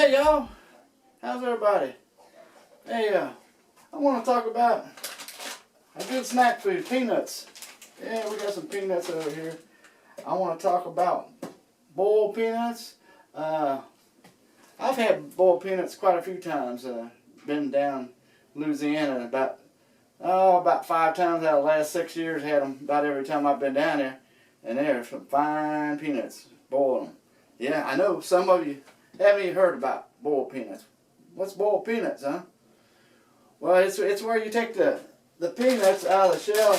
Hey y'all, how's everybody? Hey, I want to talk about a good snack food, peanuts. Yeah, we got some peanuts over here. I want to talk about boiled peanuts. I've had boiled peanuts quite a few times. Been down Louisiana about 5 times out of the last 6 years. Had them about every time I've been down there, and they're some fine peanuts. Boil them. Yeah, I know some of you haven't even heard about boiled peanuts. What's boiled peanuts, huh? Well, it's where you take the peanuts out of the shell.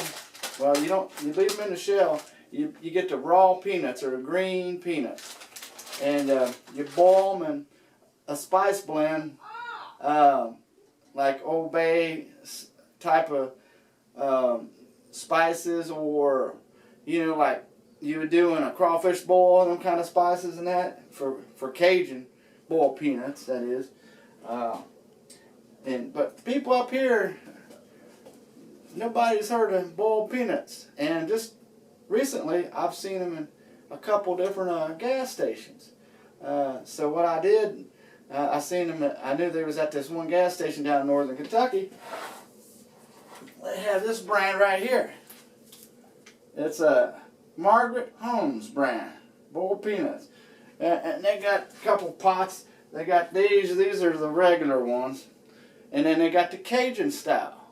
Well, you leave them in the shell. You get the raw peanuts or the green peanuts, and you boil them in a spice blend, like Old Bay type of spices, or like you would do in a crawfish boil, them kind of spices and that for Cajun boiled peanuts, that is. But people up here, nobody's heard of boiled peanuts, and just recently I've seen them in a couple different gas stations. So what I did, I seen them. I knew they was at this one gas station down in northern Kentucky. They have this brand right here. It's a Margaret Holmes brand boiled peanuts, and they got a couple pots. They got these are the regular ones, and then they got the Cajun style,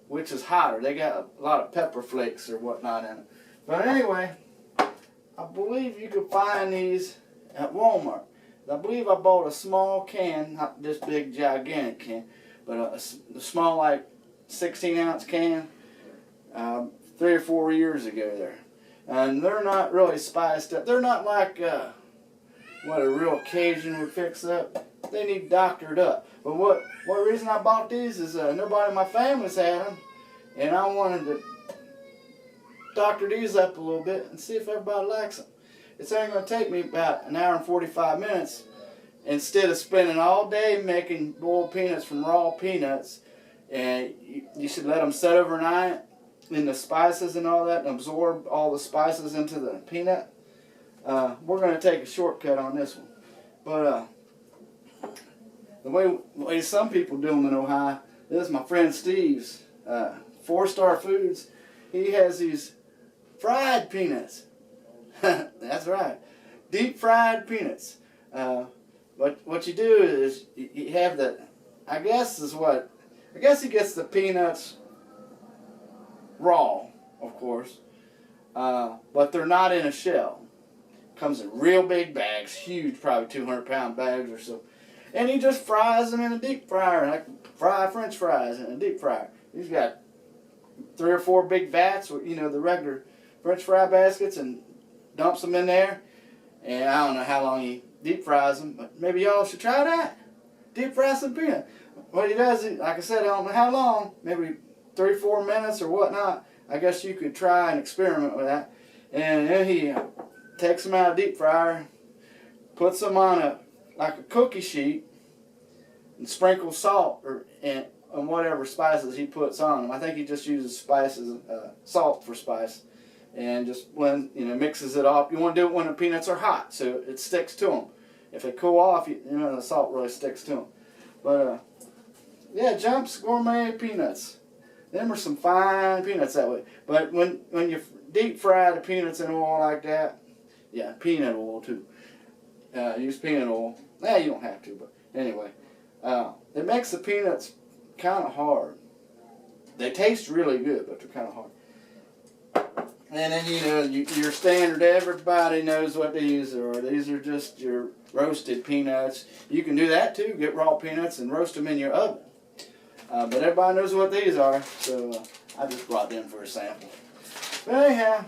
which is hotter. They got a lot of pepper flakes or whatnot in it. But anyway, I believe you can find these at Walmart. I believe I bought a small can, not this big gigantic can, but a small, like 16-ounce can 3 or 4 years ago there. And they're not really spiced up. They're not like what a real Cajun would fix up. They need doctored up. But what reason I bought these is nobody in my family's had them, and I wanted to doctor these up a little bit and see if everybody likes them. It's only going to take me about 1 hour and 45 minutes instead of spending all day making boiled peanuts from raw peanuts. And you should let them set overnight in the spices and all that, and absorb all the spices into the peanut. We're going to take a shortcut on this one. But the way some people do them in Ohio, this is my friend Steve's, 4-Star Foods. He has these fried peanuts. That's right, deep fried peanuts. But what you do is you have I guess he gets the peanuts raw, of course, but they're not in a shell. Comes in real big bags, huge, probably 200-pound bags or so. And he just fries them in a deep fryer, like French fries in a deep fryer. He's got 3 or 4 big vats with, the regular French fry baskets, and dumps them in there. And I don't know how long he deep fries them, but maybe y'all should try that. Deep fry some peanut. What he does, like I said, I don't know how long, maybe 3 or 4 minutes or whatnot. I guess you could try and experiment with that. And then he takes them out of the deep fryer, puts them on like a cookie sheet, and sprinkles salt on whatever spices he puts on them. I think he just uses spices, salt for spice, and just mixes it off. You want to do it when the peanuts are hot, so it sticks to them. If they cool off, the salt really sticks to them. But yeah, Jump's Gourmet peanuts. Them are some fine peanuts that way. But when you deep fry the peanuts in oil like that, yeah, peanut oil too. Use peanut oil. You don't have to, but anyway, it makes the peanuts kind of hard. They taste really good, but they're kind of hard. And then your standard, everybody knows what these are. These are just your roasted peanuts. You can do that too. Get raw peanuts and roast them in your oven. But everybody knows what these are, so I just brought them for a sample. But anyhow,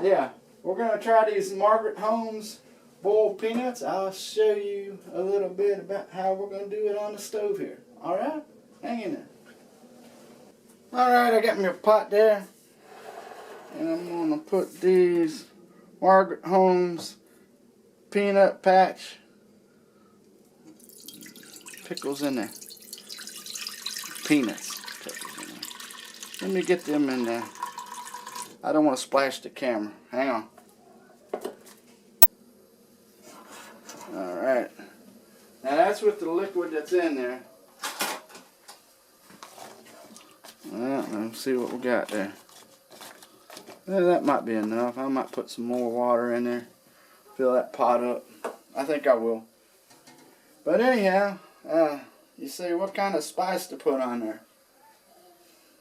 yeah, we're going to try these Margaret Holmes boiled peanuts. I'll show you a little bit about how we're going to do it on the stove here. All right? Hang in there. All right, I got my pot there, and I'm going to put these Margaret Holmes peanut patch pickles in there. Peanuts. Let me get them in there. I don't want to splash the camera. Hang on. Alright. with the liquid that's in there. Well, let's see what we got there. Well, that might be enough. I might put some more water in there. Fill that pot up. I think I will. But anyhow, you see what kind of spice to put on there.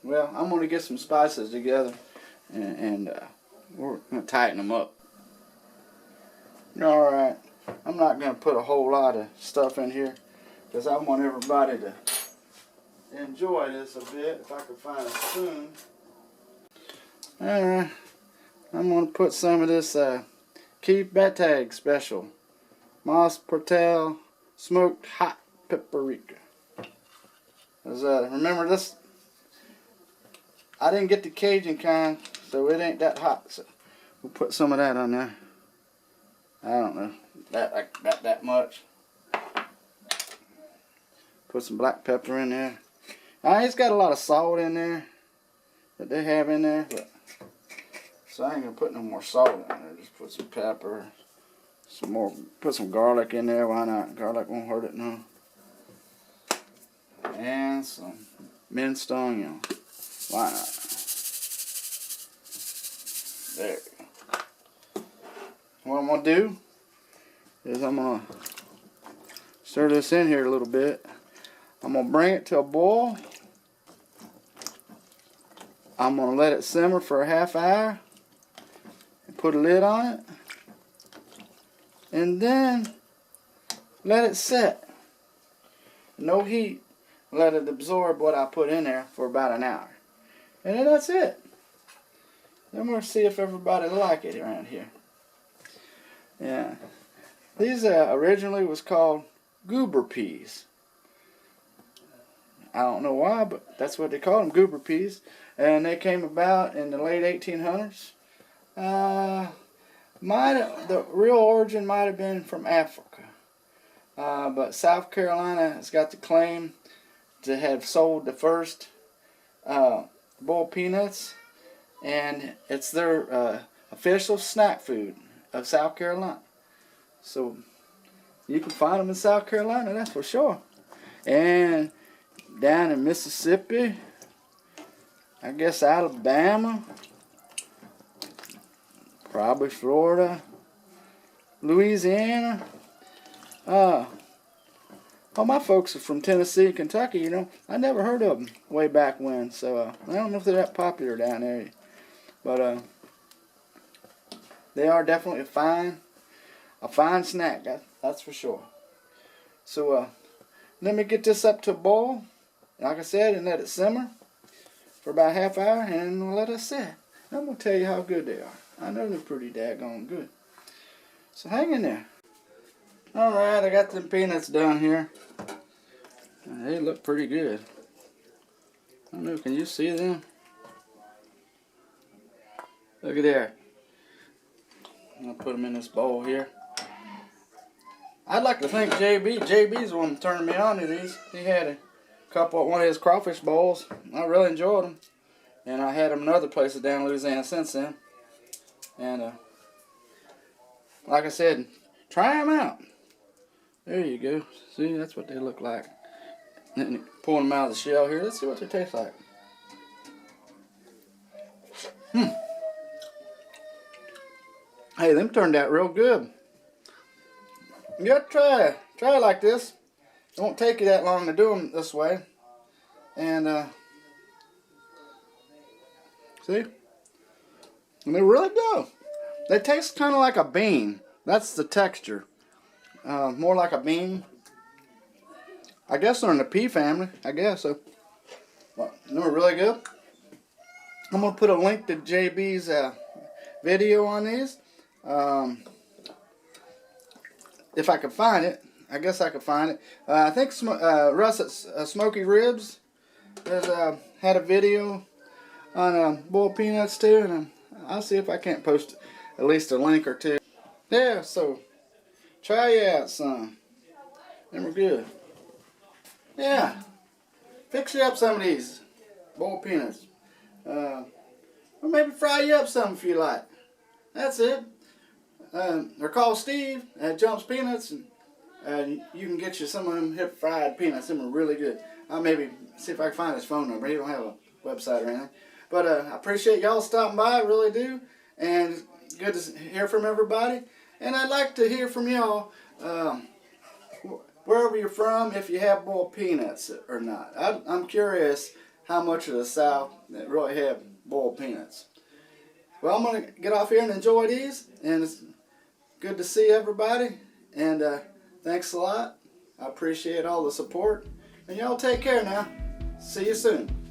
Well, I'm going to get some spices together and we're going to tighten them up. Alright, I'm not going to put a whole lot of stuff in here because I want everybody to enjoy this a bit. If I could find a spoon. Alright, I'm going to put some of this Keith Betag special. Moss Portel smoked hot paprika. Remember this? I didn't get the Cajun kind, so it ain't that hot. So we'll put some of that on there. I don't know, that much. Put some black pepper in there. It's got a lot of salt in there that they have in there, but so I ain't gonna put no more salt in there. Just put some pepper, some more. Put some garlic in there. Why not? Garlic won't hurt it no. And some minced onion. Why not? There. What I'm going to do is I'm going to stir this in here a little bit. I'm going to bring it to a boil. I'm going to let it simmer for a half hour. And put a lid on it. And then let it set. No heat. Let it absorb what I put in there for about an hour. And then that's it. Then we'll see if everybody like it around here. Yeah. These originally was called goober peas. I don't know why, but that's what they called them, goober peas. And they came about in the late 1800s. The real origin might have been from Africa. But South Carolina has got the claim to have sold the first boiled peanuts. And it's their official snack food of South Carolina. So you can find them in South Carolina, that's for sure. And down in Mississippi, I guess Alabama, probably Florida, Louisiana. All my folks are from Tennessee and Kentucky, you know. I never heard of them way back when, so I don't know if they're that popular down there. But they are definitely a fine snack, that's for sure. So let me get this up to a boil, like I said, and let it simmer for about a half hour, and let it set. I'm going to tell you how good they are. I know they're pretty daggone good. So hang in there. Alright, I got them peanuts done here. They look pretty good. I don't know, can you see them? Look at there. I'm going to put them in this bowl here. I'd like to thank JB's the one turning me on to these. He had a couple, one of his crawfish bowls. I really enjoyed them. And I had them in other places down in Louisiana since then. And like I said, try them out. There you go. See, that's what they look like. And pulling them out of the shell here. Let's see what they taste like. Hey, them turned out real good. You gotta try it like this. It won't take you that long to do them this way. And see, and they really do. They taste kind of like a bean. That's the texture. More like a bean. I guess they're in the pea family. I guess so. Well, they're really good. I'm gonna put a link to JB's video on these. If I could find it. I guess I could find it. I think Russ at Smoky Ribs has had a video on boiled peanuts too, and I'll see if I can't post at least a link or two. Yeah, so try it out, son. They were good. Yeah, fix you up some of these boiled peanuts, or maybe fry you up some if you like. That's it. They're called Steve at Jumps Peanuts, and you can get you some of them hip fried peanuts. Them are really good. I'll maybe see if I can find his phone number. He don't have a website or anything. But I appreciate y'all stopping by. I really do. And good to hear from everybody. And I'd like to hear from y'all wherever you're from, if you have boiled peanuts or not. I'm curious how much of the South that really have boiled peanuts. Well, I'm going to get off here and enjoy these. And it's good to see everybody. And thanks a lot. I appreciate all the support. And y'all take care now. See you soon.